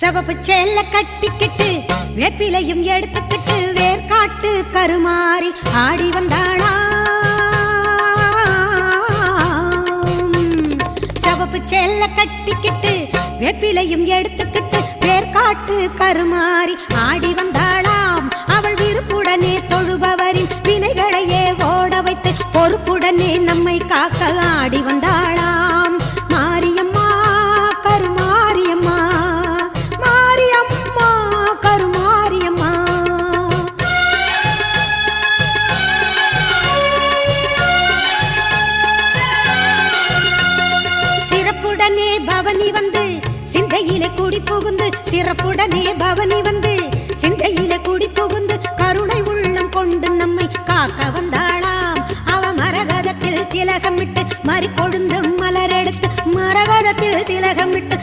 சிவப்பு சேல கட்டிக்கிட்டு வேப்பிலையும் எடுத்துக்கிட்டு வேர்காட்டு கருமாறி ஆடி வந்தாளாம். சிவப்பு சேல கட்டிக்கிட்டு வேப்பிலையும் எடுத்துக்கிட்டு வேர்காட்டு கருமாறி ஆடி வந்தாளாம். அவள் விருப்புடனே தொழுபவரின் வினைகளையே ஓட வைத்து பொறுப்புடனே நம்மை காக்க ஆடி வந்தாளாம். மாரியம்மா கருமாரியம்மா, மாரியம்மா கருமாரியம்மா. சிறப்புடனே பவனி வந்து சிந்தையிலே குடி புகுந்து, சிறப்புடனே பவனி வந்து சிந்தையிலே குடி புகுந்து கருணை உள்ளம் கொண்டு நம்மை காக்க வந்தாளாம். அவ மரகதத்தில் திலகமிட்டு மறி கொழுந்து மலரெடுத்து மரகதத்தில் திலகமிட்டு